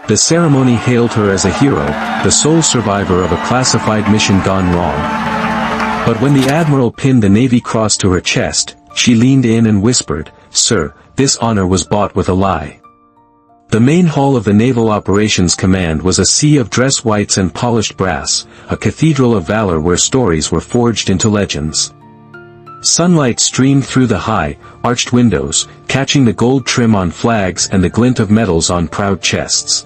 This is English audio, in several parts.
The ceremony hailed her as a hero, the sole survivor of a classified mission gone wrong. But when the Admiral pinned the Navy Cross to her chest, she leaned in and whispered, "Sir, this honor was bought with a lie." The main hall of the Naval Operations Command was a sea of dress whites and polished brass, a cathedral of valor where stories were forged into legends. Sunlight streamed through the high, arched windows, catching the gold trim on flags and the glint of medals on proud chests.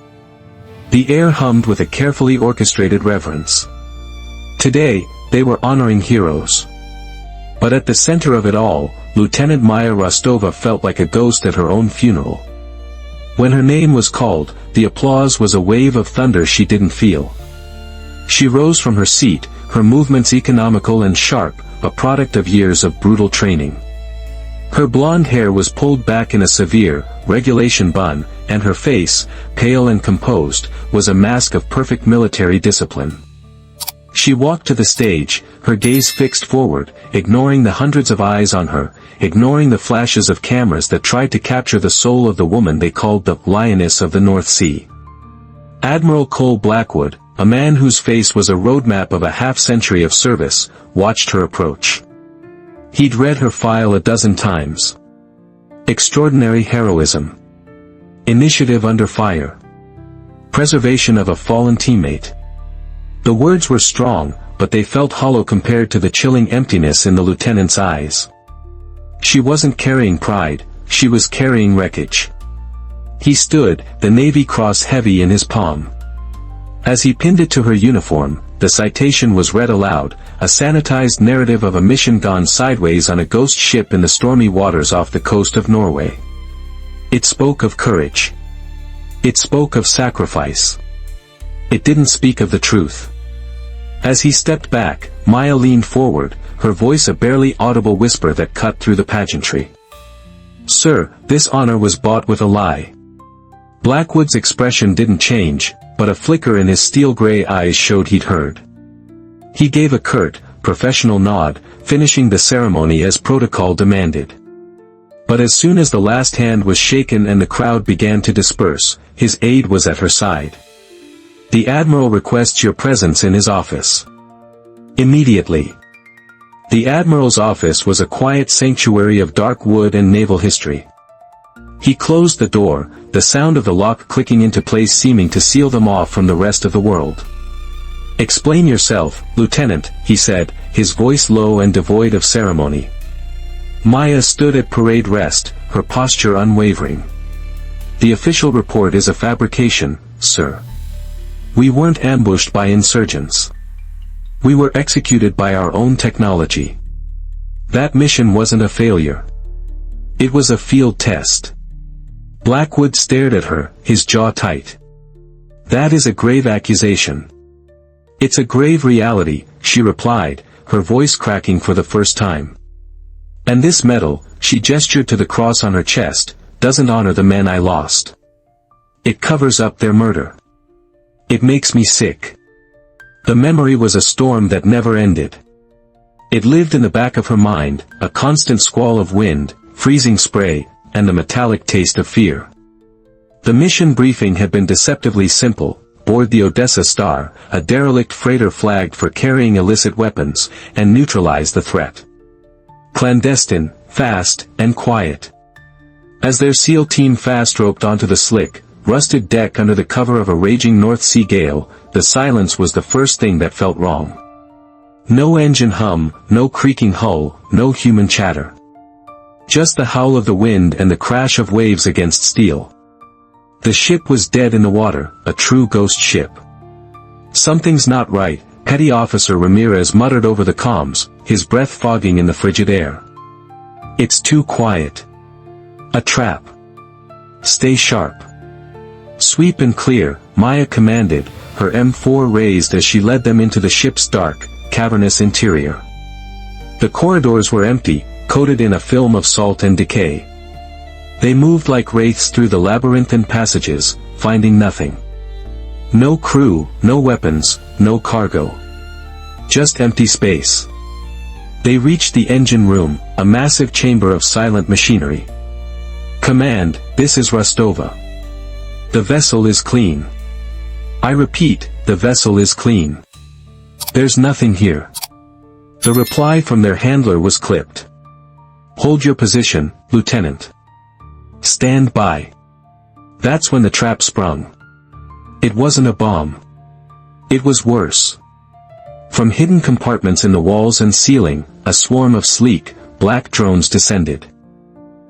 The air hummed with a carefully orchestrated reverence. Today, they were honoring heroes. But at the center of it all, Lieutenant Maya Rostova felt like a ghost at her own funeral. When her name was called, the applause was a wave of thunder she didn't feel. She rose from her seat, her movements economical and sharp, a product of years of brutal training. Her blonde hair was pulled back in a severe, regulation bun, and her face, pale and composed, was a mask of perfect military discipline. She walked to the stage, her gaze fixed forward, ignoring the hundreds of eyes on her, ignoring the flashes of cameras that tried to capture the soul of the woman they called the Lioness of the North Sea. Admiral Cole Blackwood, a man whose face was a roadmap of a half-century of service, watched her approach. He'd read her file a dozen times. Extraordinary heroism. Initiative under fire. Preservation of a fallen teammate. The words were strong, but they felt hollow compared to the chilling emptiness in the lieutenant's eyes. She wasn't carrying pride, she was carrying wreckage. He stood, the Navy Cross heavy in his palm. As he pinned it to her uniform, the citation was read aloud, a sanitized narrative of a mission gone sideways on a ghost ship in the stormy waters off the coast of Norway. It spoke of courage. It spoke of sacrifice. It didn't speak of the truth. As he stepped back, Maya leaned forward, her voice a barely audible whisper that cut through the pageantry. "Sir, this honor was bought with a lie." Blackwood's expression didn't change, but a flicker in his steel-gray eyes showed he'd heard. He gave a curt, professional nod, finishing the ceremony as protocol demanded. But as soon as the last hand was shaken and the crowd began to disperse, his aide was at her side. "The Admiral requests your presence in his office." Immediately. The Admiral's office was a quiet sanctuary of dark wood and naval history. He closed the door, the sound of the lock clicking into place seeming to seal them off from the rest of the world. "Explain yourself, Lieutenant," he said, his voice low and devoid of ceremony. Maya stood at parade rest, her posture unwavering. "The official report is a fabrication, sir. We weren't ambushed by insurgents. We were executed by our own technology. That mission wasn't a failure. It was a field test." Blackwood stared at her, his jaw tight. "That is a grave accusation." "It's a grave reality," she replied, her voice cracking for the first time. "And this medal," she gestured to the cross on her chest, "doesn't honor the men I lost. It covers up their murder. It makes me sick." The memory was a storm that never ended. It lived in the back of her mind, a constant squall of wind, freezing spray, and the metallic taste of fear. The mission briefing had been deceptively simple: board the Odessa Star, a derelict freighter flagged for carrying illicit weapons, and neutralize the threat. Clandestine, fast, and quiet. As their SEAL team fast-roped onto the slick, rusted deck under the cover of a raging North Sea gale, the silence was the first thing that felt wrong. No engine hum, no creaking hull, no human chatter. Just the howl of the wind and the crash of waves against steel. The ship was dead in the water, a true ghost ship. "Something's not right," Petty Officer Ramirez muttered over the comms, his breath fogging in the frigid air. "It's too quiet. A trap. Stay sharp." "Sweep and clear," Maya commanded, her M4 raised as she led them into the ship's dark, cavernous interior. The corridors were empty, coated in a film of salt and decay. They moved like wraiths through the labyrinthine passages, finding nothing. No crew, no weapons, no cargo. Just empty space. They reached the engine room, a massive chamber of silent machinery. "Command, this is Rostova." The vessel is clean. I repeat, the vessel is clean. There's nothing here. The reply from their handler was clipped. Hold your position, Lieutenant. Stand by. That's when the trap sprung. It wasn't a bomb. It was worse. From hidden compartments in the walls and ceiling, a swarm of sleek, black drones descended.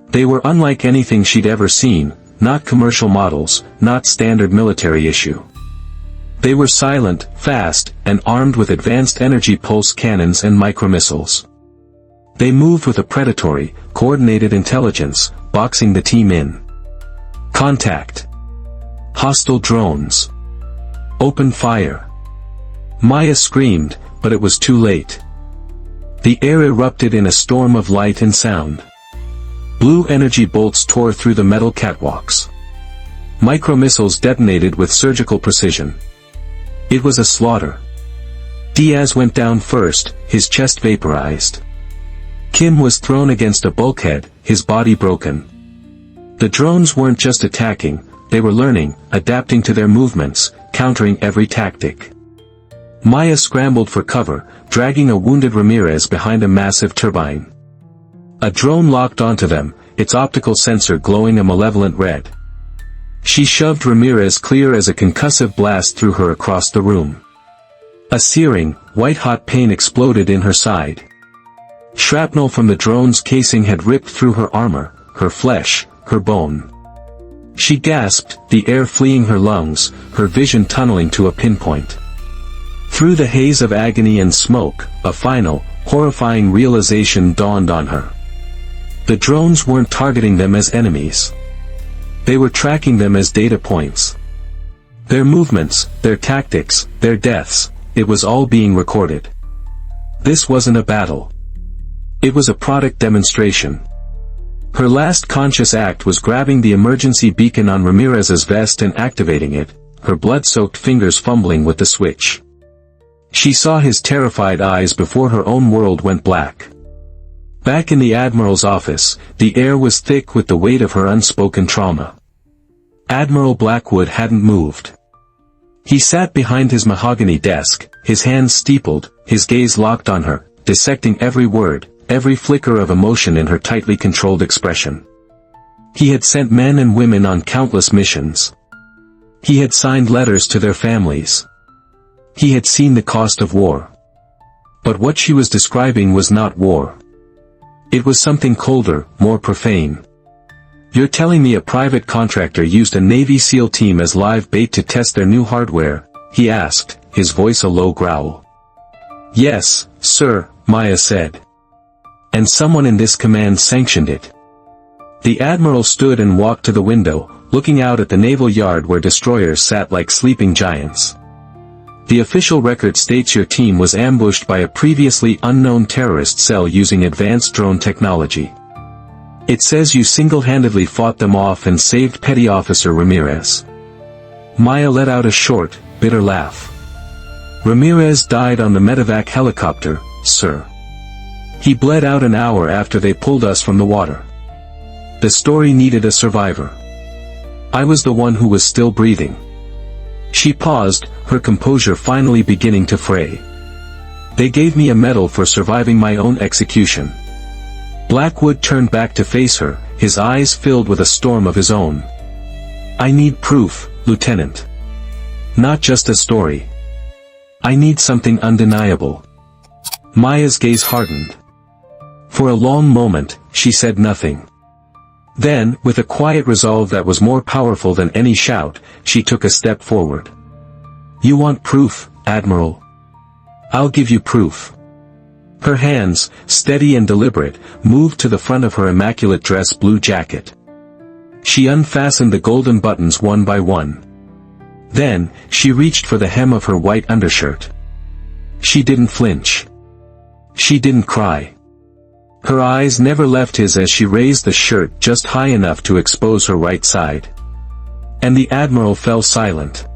They were unlike anything she'd ever seen, not commercial models, not standard military issue. They were silent, fast, and armed with advanced energy pulse cannons and micromissiles. They moved with a predatory, coordinated intelligence, boxing the team in. Contact. Hostile drones. Open fire. Maya screamed, but it was too late. The air erupted in a storm of light and sound. Blue energy bolts tore through the metal catwalks. Micromissiles detonated with surgical precision. It was a slaughter. Diaz went down first, his chest vaporized. Kim was thrown against a bulkhead, his body broken. The drones weren't just attacking, they were learning, adapting to their movements, countering every tactic. Maya scrambled for cover, dragging a wounded Ramirez behind a massive turbine. A drone locked onto them, its optical sensor glowing a malevolent red. She shoved Ramirez clear as a concussive blast threw her across the room. A searing, white-hot pain exploded in her side. Shrapnel from the drone's casing had ripped through her armor, her flesh, her bone. She gasped, the air fleeing her lungs, her vision tunneling to a pinpoint. Through the haze of agony and smoke, a final, horrifying realization dawned on her. The drones weren't targeting them as enemies. They were tracking them as data points. Their movements, their tactics, their deaths, it was all being recorded. This wasn't a battle. It was a product demonstration. Her last conscious act was grabbing the emergency beacon on Ramirez's vest and activating it, her blood-soaked fingers fumbling with the switch. She saw his terrified eyes before her own world went black. Back in the Admiral's office, the air was thick with the weight of her unspoken trauma. Admiral Blackwood hadn't moved. He sat behind his mahogany desk, his hands steepled, his gaze locked on her, dissecting every word, every flicker of emotion in her tightly controlled expression. He had sent men and women on countless missions. He had signed letters to their families. He had seen the cost of war. But what she was describing was not war. It was something colder, more profane. You're telling me a private contractor used a Navy SEAL team as live bait to test their new hardware? He asked, his voice a low growl. Yes, sir, Maya said. And someone in this command sanctioned it. The Admiral stood and walked to the window, looking out at the naval yard where destroyers sat like sleeping giants. The official record states your team was ambushed by a previously unknown terrorist cell using advanced drone technology. It says you single-handedly fought them off and saved Petty Officer Ramirez. Maya let out a short, bitter laugh. Ramirez died on the medevac helicopter, sir. He bled out an hour after they pulled us from the water. The story needed a survivor. I was the one who was still breathing. She paused, her composure finally beginning to fray. They gave me a medal for surviving my own execution. Blackwood turned back to face her, his eyes filled with a storm of his own. I need proof, Lieutenant. Not just a story. I need something undeniable. Maya's gaze hardened. For a long moment, she said nothing. Then, with a quiet resolve that was more powerful than any shout, she took a step forward. You want proof, Admiral? I'll give you proof. Her hands, steady and deliberate, moved to the front of her immaculate dress blue jacket. She unfastened the golden buttons one by one. Then, she reached for the hem of her white undershirt. She didn't flinch. She didn't cry. Her eyes never left his as she raised the shirt just high enough to expose her right side. And the Admiral fell silent.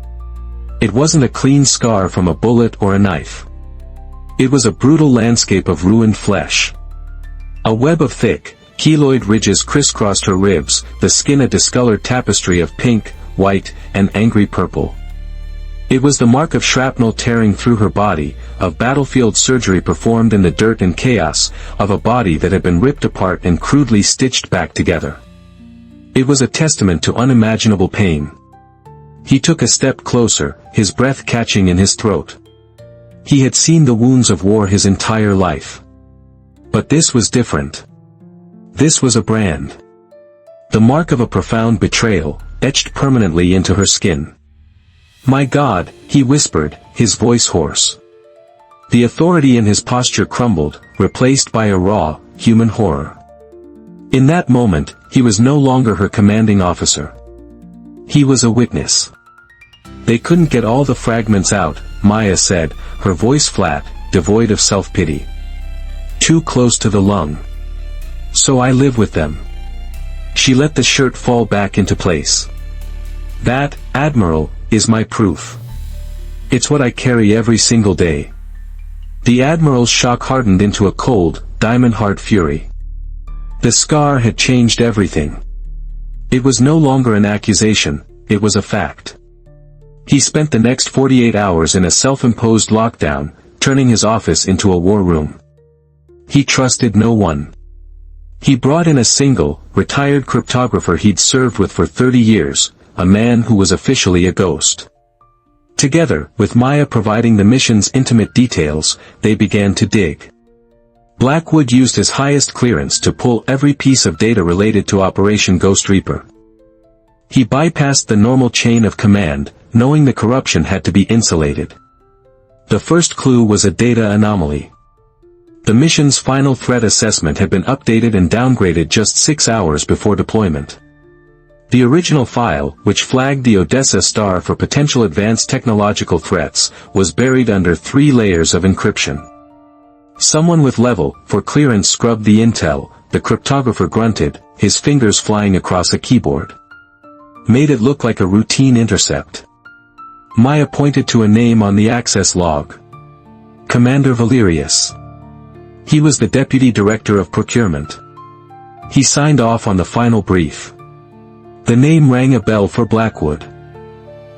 It wasn't a clean scar from a bullet or a knife. It was a brutal landscape of ruined flesh. A web of thick, keloid ridges crisscrossed her ribs, the skin a discolored tapestry of pink, white, and angry purple. It was the mark of shrapnel tearing through her body, of battlefield surgery performed in the dirt and chaos, of a body that had been ripped apart and crudely stitched back together. It was a testament to unimaginable pain. He took a step closer, his breath catching in his throat. He had seen the wounds of war his entire life. But this was different. This was a brand. The mark of a profound betrayal, etched permanently into her skin. "My God," he whispered, his voice hoarse. The authority in his posture crumbled, replaced by a raw, human horror. In that moment, he was no longer her commanding officer. He was a witness. "They couldn't get all the fragments out," Maya said, her voice flat, devoid of self-pity. "Too close to the lung. So I live with them." She let the shirt fall back into place. "That, Admiral, is my proof. It's what I carry every single day." The Admiral's shock hardened into a cold, diamond-hard fury. The scar had changed everything. It was no longer an accusation, it was a fact. He spent the next 48 hours in a self-imposed lockdown, turning his office into a war room. He trusted no one. He brought in a single, retired cryptographer he'd served with for 30 years, a man who was officially a ghost. Together, with Maya providing the mission's intimate details, they began to dig. Blackwood used his highest clearance to pull every piece of data related to Operation Ghost Reaper. He bypassed the normal chain of command, knowing the corruption had to be insulated. The first clue was a data anomaly. The mission's final threat assessment had been updated and downgraded just 6 hours before deployment. The original file, which flagged the Odessa star for potential advanced technological threats, was buried under 3 layers of encryption. Someone with level 4 clearance scrubbed the intel, the cryptographer grunted, his fingers flying across a keyboard. Made it look like a routine intercept. Maya pointed to a name on the access log. Commander Valerius. He was the Deputy Director of Procurement. He signed off on the final brief. The name rang a bell for Blackwood.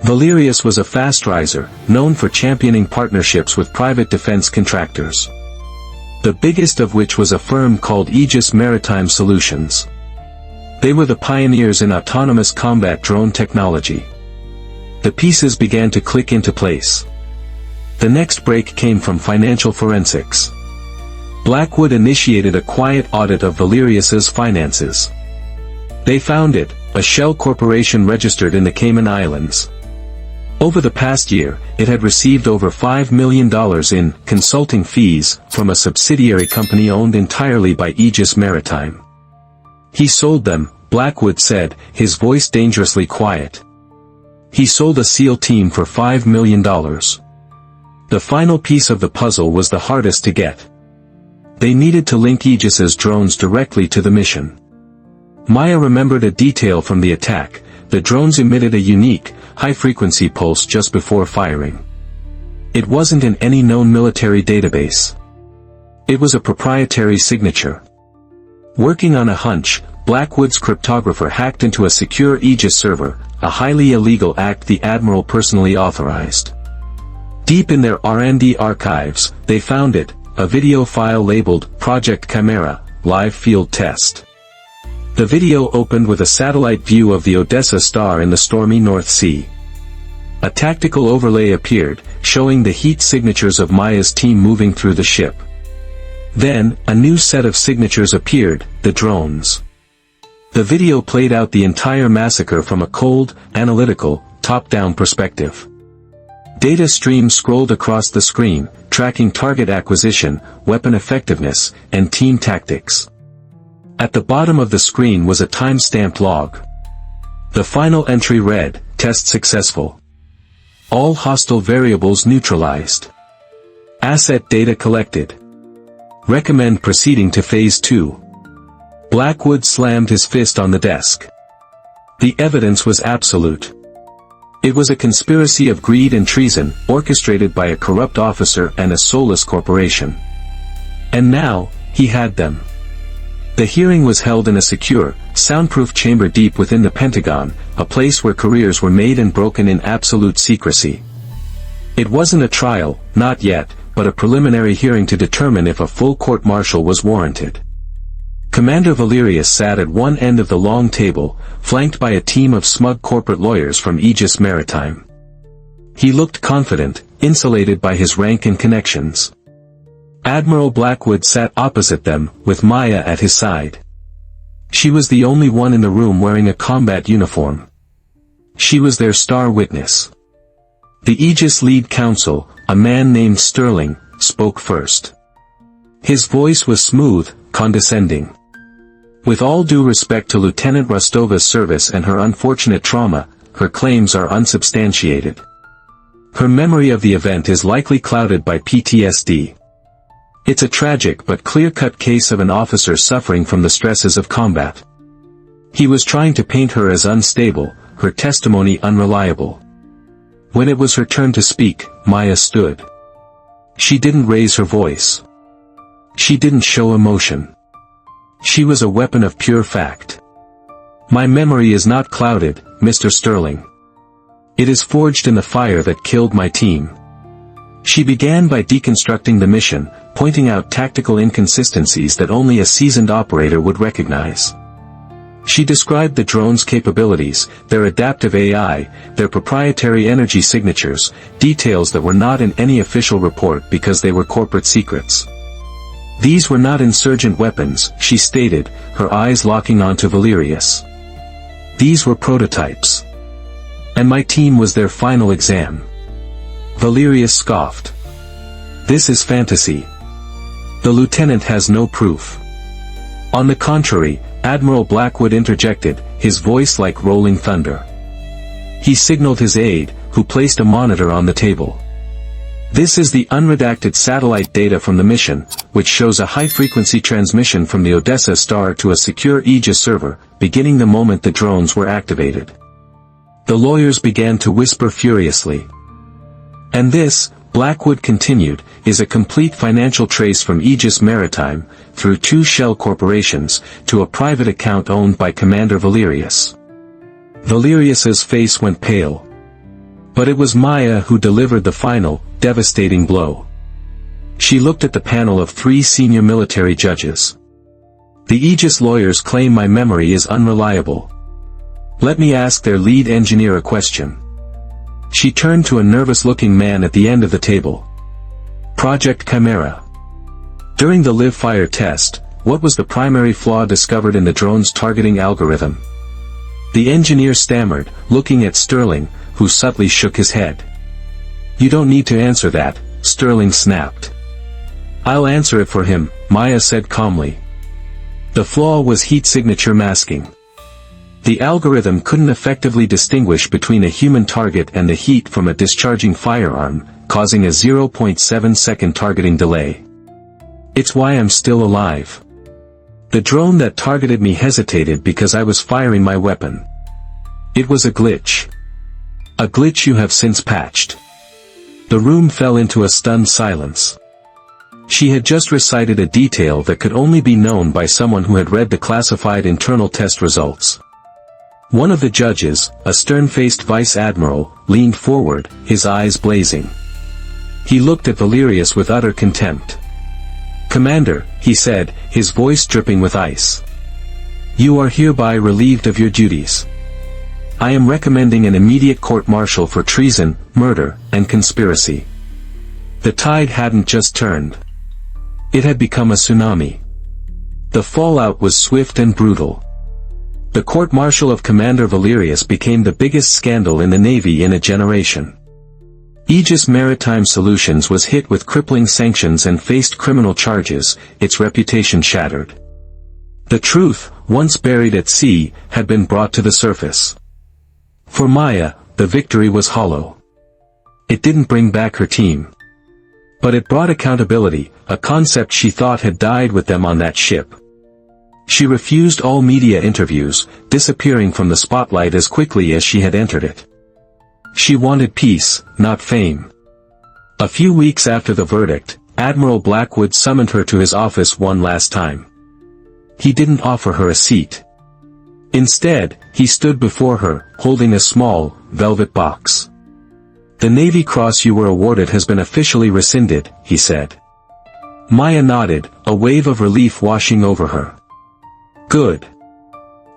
Valerius was a fast riser, known for championing partnerships with private defense contractors. The biggest of which was a firm called Aegis Maritime Solutions. They were the pioneers in autonomous combat drone technology. The pieces began to click into place. The next break came from financial forensics. Blackwood initiated a quiet audit of Valerius's finances. They found it, a shell corporation registered in the Cayman Islands. Over the past year, it had received over $5 million in consulting fees from a subsidiary company owned entirely by Aegis Maritime. He sold them, Blackwood said, his voice dangerously quiet. He sold a SEAL team for $5 million. The final piece of the puzzle was the hardest to get. They needed to link Aegis's drones directly to the mission. Maya remembered a detail from the attack: the drones emitted a unique, high-frequency pulse just before firing. It wasn't in any known military database. It was a proprietary signature. Working on a hunch, Blackwood's cryptographer hacked into a secure Aegis server, a highly illegal act the Admiral personally authorized. Deep in their R&D archives, they found it, a video file labeled Project Chimera, Live Field Test. The video opened with a satellite view of the Odessa star in the stormy North Sea. A tactical overlay appeared, showing the heat signatures of Maya's team moving through the ship. Then, a new set of signatures appeared, the drones. The video played out the entire massacre from a cold, analytical, top-down perspective. Data streams scrolled across the screen, tracking target acquisition, weapon effectiveness, and team tactics. At the bottom of the screen was a time-stamped log. The final entry read, "Test successful. All hostile variables neutralized. Asset data collected. Recommend proceeding to Phase 2. Blackwood slammed his fist on the desk. The evidence was absolute. It was a conspiracy of greed and treason, orchestrated by a corrupt officer and a soulless corporation. And now, he had them. The hearing was held in a secure, soundproof chamber deep within the Pentagon, a place where careers were made and broken in absolute secrecy. It wasn't a trial, not yet, but a preliminary hearing to determine if a full court-martial was warranted. Commander Valerius sat at one end of the long table, flanked by a team of smug corporate lawyers from Aegis Maritime. He looked confident, insulated by his rank and connections. Admiral Blackwood sat opposite them, with Maya at his side. She was the only one in the room wearing a combat uniform. She was their star witness. The Aegis lead counsel, a man named Sterling, spoke first. His voice was smooth, condescending. With all due respect to Lieutenant Rostova's service and her unfortunate trauma, her claims are unsubstantiated. Her memory of the event is likely clouded by PTSD. It's a tragic but clear-cut case of an officer suffering from the stresses of combat. He was trying to paint her as unstable, her testimony unreliable. When it was her turn to speak, Maya stood. She didn't raise her voice. She didn't show emotion. She was a weapon of pure fact. My memory is not clouded, Mr. Sterling. It is forged in the fire that killed my team. She began by deconstructing the mission, pointing out tactical inconsistencies that only a seasoned operator would recognize. She described the drone's capabilities, their adaptive AI, their proprietary energy signatures, details that were not in any official report because they were corporate secrets. These were not insurgent weapons, she stated, her eyes locking onto Valerius. These were prototypes. And my team was their final exam. Valerius scoffed. This is fantasy. The lieutenant has no proof. On the contrary, Admiral Blackwood interjected, his voice like rolling thunder. He signaled his aide, who placed a monitor on the table. This is the unredacted satellite data from the mission, which shows a high-frequency transmission from the Odessa star to a secure Aegis server, beginning the moment the drones were activated. The lawyers began to whisper furiously. And this, Blackwood continued, is a complete financial trace from Aegis Maritime, through two shell corporations, to a private account owned by Commander Valerius. Valerius's face went pale. But it was Maya who delivered the final, devastating blow. She looked at the panel of 3 senior military judges. The Aegis lawyers claim my memory is unreliable. Let me ask their lead engineer a question. She turned to a nervous-looking man at the end of the table. Project Chimera. During the live-fire test, what was the primary flaw discovered in the drone's targeting algorithm? The engineer stammered, looking at Sterling, who subtly shook his head. You don't need to answer that, Sterling snapped. I'll answer it for him, Maya said calmly. The flaw was heat signature masking. The algorithm couldn't effectively distinguish between a human target and the heat from a discharging firearm, causing a 0.7-second targeting delay. It's why I'm still alive. The drone that targeted me hesitated because I was firing my weapon. It was a glitch. A glitch you have since patched. The room fell into a stunned silence. She had just recited a detail that could only be known by someone who had read the classified internal test results. One of the judges, a stern-faced vice admiral, leaned forward, his eyes blazing. He looked at Valerius with utter contempt. Commander, he said, his voice dripping with ice. You are hereby relieved of your duties. I am recommending an immediate court-martial for treason, murder, and conspiracy. The tide hadn't just turned. It had become a tsunami. The fallout was swift and brutal. The court-martial of Commander Valerius became the biggest scandal in the Navy in a generation. Aegis Maritime Solutions was hit with crippling sanctions and faced criminal charges, its reputation shattered. The truth, once buried at sea, had been brought to the surface. For Maya, the victory was hollow. It didn't bring back her team. But it brought accountability, a concept she thought had died with them on that ship. She refused all media interviews, disappearing from the spotlight as quickly as she had entered it. She wanted peace, not fame. A few weeks after the verdict, Admiral Blackwood summoned her to his office one last time. He didn't offer her a seat. Instead, he stood before her, holding a small, velvet box. "The Navy Cross you were awarded has been officially rescinded," he said. Maya nodded, a wave of relief washing over her. "Good.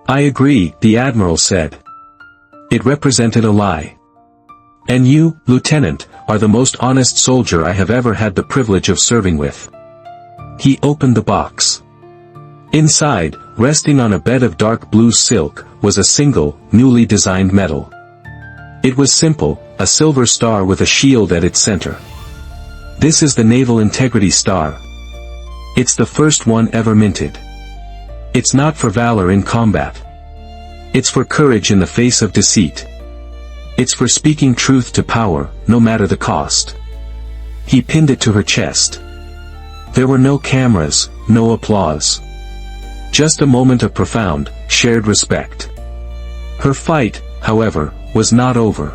I agree," the Admiral said. It represented a lie. "And you, Lieutenant, are the most honest soldier I have ever had the privilege of serving with." He opened the box. Inside, resting on a bed of dark blue silk, was a single, newly designed medal. It was simple, a silver star with a shield at its center. "This is the Naval Integrity Star. It's the first one ever minted. It's not for valor in combat. It's for courage in the face of deceit. It's for speaking truth to power, no matter the cost." He pinned it to her chest. There were no cameras, no applause. Just a moment of profound, shared respect. Her fight, however, was not over.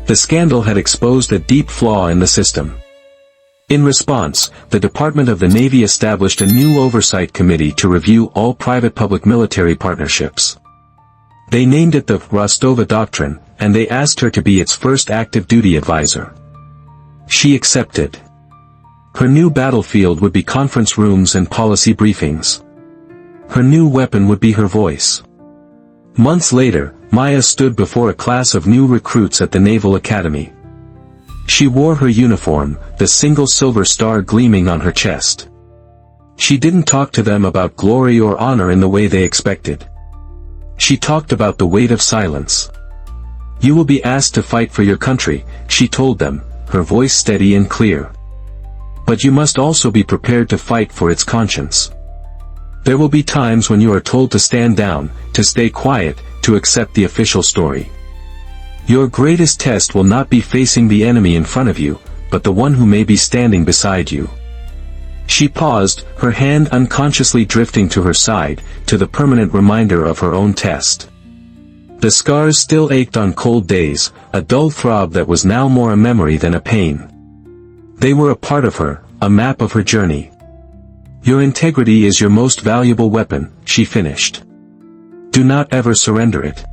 The scandal had exposed a deep flaw in the system. In response, the Department of the Navy established a new oversight committee to review all private-public military partnerships. They named it the Rostova Doctrine, and they asked her to be its first active duty advisor. She accepted. Her new battlefield would be conference rooms and policy briefings. Her new weapon would be her voice. Months later, Maya stood before a class of new recruits at the Naval Academy. She wore her uniform, the single silver star gleaming on her chest. She didn't talk to them about glory or honor in the way they expected. She talked about the weight of silence. "You will be asked to fight for your country," she told them, her voice steady and clear. "But you must also be prepared to fight for its conscience. There will be times when you are told to stand down, to stay quiet, to accept the official story. Your greatest test will not be facing the enemy in front of you, but the one who may be standing beside you." She paused, her hand unconsciously drifting to her side, to the permanent reminder of her own test. The scars still ached on cold days, a dull throb that was now more a memory than a pain. They were a part of her, a map of her journey. "Your integrity is your most valuable weapon," she finished. "Do not ever surrender it."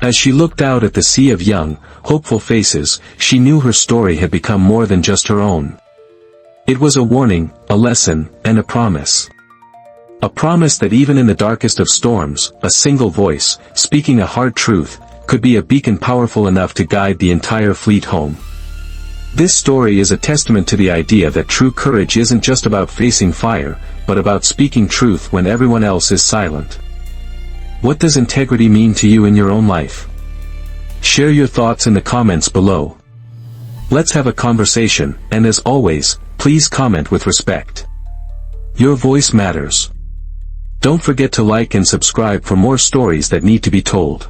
As she looked out at the sea of young, hopeful faces, she knew her story had become more than just her own. It was a warning, a lesson, and a promise. A promise that even in the darkest of storms, a single voice, speaking a hard truth, could be a beacon powerful enough to guide the entire fleet home. This story is a testament to the idea that true courage isn't just about facing fire, but about speaking truth when everyone else is silent. What does integrity mean to you in your own life? Share your thoughts in the comments below. Let's have a conversation, and as always, please comment with respect. Your voice matters. Don't forget to like and subscribe for more stories that need to be told.